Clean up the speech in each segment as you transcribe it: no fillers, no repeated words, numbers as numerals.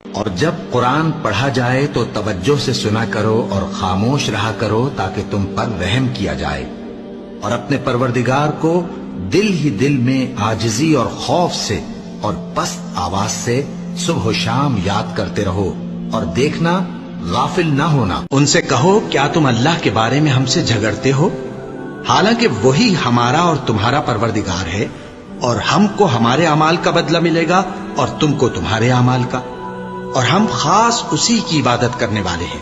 اور جب قرآن پڑھا جائے تو توجہ سے سنا کرو اور خاموش رہا کرو تاکہ تم پر رحم کیا جائے، اور اپنے پروردگار کو دل ہی دل میں عاجزی اور خوف سے اور پست آواز سے صبح و شام یاد کرتے رہو، اور دیکھنا غافل نہ ہونا۔ ان سے کہو کیا تم اللہ کے بارے میں ہم سے جھگڑتے ہو، حالانکہ وہی ہمارا اور تمہارا پروردگار ہے، اور ہم کو ہمارے اعمال کا بدلہ ملے گا اور تم کو تمہارے اعمال کا، اور ہم خاص اسی کی عبادت کرنے والے ہیں۔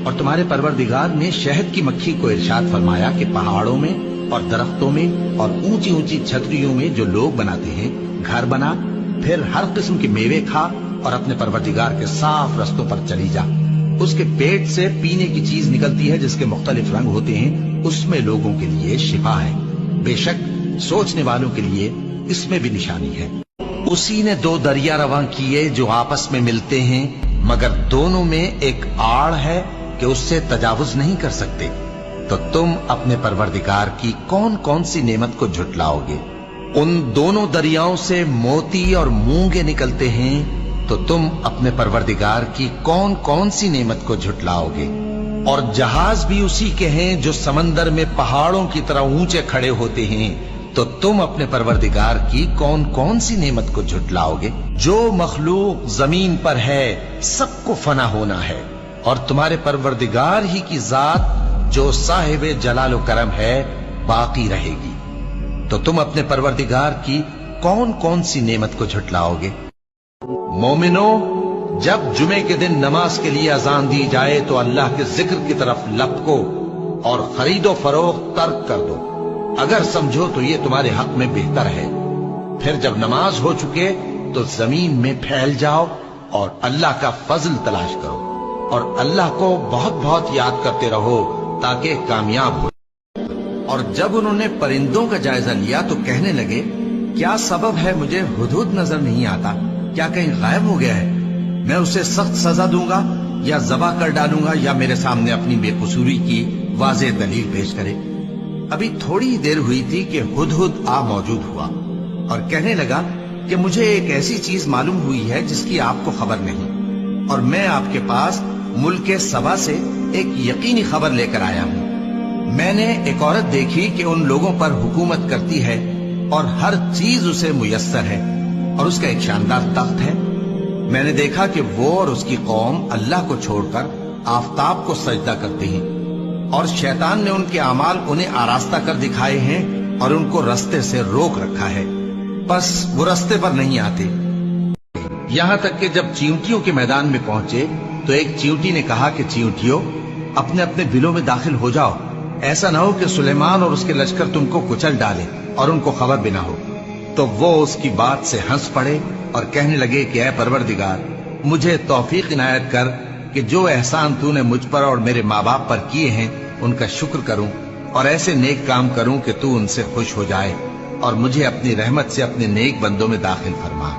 اور تمہارے پروردگار نے شہد کی مکھی کو ارشاد فرمایا کہ پہاڑوں میں اور درختوں میں اور اونچی اونچی چھتریوں میں جو لوگ بناتے ہیں گھر بنا، پھر ہر قسم کے میوے کھا اور اپنے پروردگار کے صاف رستوں پر چلی جا۔ اس کے پیٹ سے پینے کی چیز نکلتی ہے جس کے مختلف رنگ ہوتے ہیں، اس میں لوگوں کے لیے شفا ہے، بے شک سوچنے والوں کے لیے اس میں بھی نشانی ہے۔ اسی نے دو دریا رواں کیے جو آپس میں ملتے ہیں، مگر دونوں میں ایک آڑ ہے کہ اس سے تجاوز نہیں کر سکتے، تو تم اپنے پروردگار کی کون کون سی نعمت کو جھٹلاؤ گے؟ ان دونوں دریاؤں سے موتی اور مونگے نکلتے ہیں، تو تم اپنے پروردگار کی کون کون سی نعمت کو جھٹلاؤ گے؟ اور جہاز بھی اسی کے ہیں جو سمندر میں پہاڑوں کی طرح اونچے کھڑے ہوتے ہیں، تو تم اپنے پروردگار کی کون کون سی نعمت کو جھٹلاؤ گے؟ جو مخلوق زمین پر ہے سب کو فنا ہونا ہے، اور تمہارے پروردگار ہی کی ذات جو صاحب جلال و کرم ہے باقی رہے گی، تو تم اپنے پروردگار کی کون کون سی نعمت کو جھٹلاؤ گے؟ مومنو، جب جمعے کے دن نماز کے لیے اذان دی جائے تو اللہ کے ذکر کی طرف لپکو اور خرید و فروخت ترک کر دو، اگر سمجھو تو یہ تمہارے حق میں بہتر ہے۔ پھر جب نماز ہو چکے تو زمین میں پھیل جاؤ اور اللہ کا فضل تلاش کرو، اور اللہ کو بہت بہت یاد کرتے رہو تاکہ کامیاب ہو۔ اور جب انہوں نے پرندوں کا جائزہ لیا تو کہنے لگے کیا سبب ہے مجھے ہدہد نظر نہیں آتا، کیا کہیں غائب ہو گیا ہے؟ میں اسے سخت سزا دوں گا یا ذبح کر ڈالوں گا یا میرے سامنے اپنی بے قصوری کی واضح دلیل پیش کرے۔ ابھی تھوڑی دیر ہوئی تھی کہ ہدہد آ موجود ہوا اور کہنے لگا کہ مجھے ایک ایسی چیز معلوم ہوئی ہے جس کی آپ کو خبر نہیں، اور میں آپ کے پاس ملک سبا سے ایک یقینی خبر لے کر آیا ہوں۔ میں نے ایک عورت دیکھی کہ ان لوگوں پر حکومت کرتی ہے اور ہر چیز اسے میسر ہے، اور اس کا ایک شاندار تخت ہے۔ میں نے دیکھا کہ وہ اور اس کی قوم اللہ کو چھوڑ کر آفتاب کو سجدہ کرتے ہیں، اور شیطان نے ان کے اعمال انہیں آراستہ کر دکھائے ہیں اور ان کو رستے سے روک رکھا ہے، بس وہ رستے پر نہیں آتے۔ یہاں تک کہ جب چیونٹیوں کے میدان میں پہنچے تو ایک چیونٹی نے کہا کہ چیونٹیوں اپنے اپنے بلوں میں داخل ہو جاؤ، ایسا نہ ہو کہ سلیمان اور اس کے لشکر تم کو کچل ڈالے اور ان کو خبر بھی نہ ہو۔ تو وہ اس کی بات سے ہنس پڑے اور کہنے لگے کہ اے پروردگار، مجھے توفیق عنایت کر کہ جو احسان تو نے مجھ پر اور میرے ماں باپ پر کیے ہیں ان کا شکر کروں، اور ایسے نیک کام کروں کہ تو ان سے خوش ہو جائے، اور مجھے اپنی رحمت سے اپنے نیک بندوں میں داخل فرما۔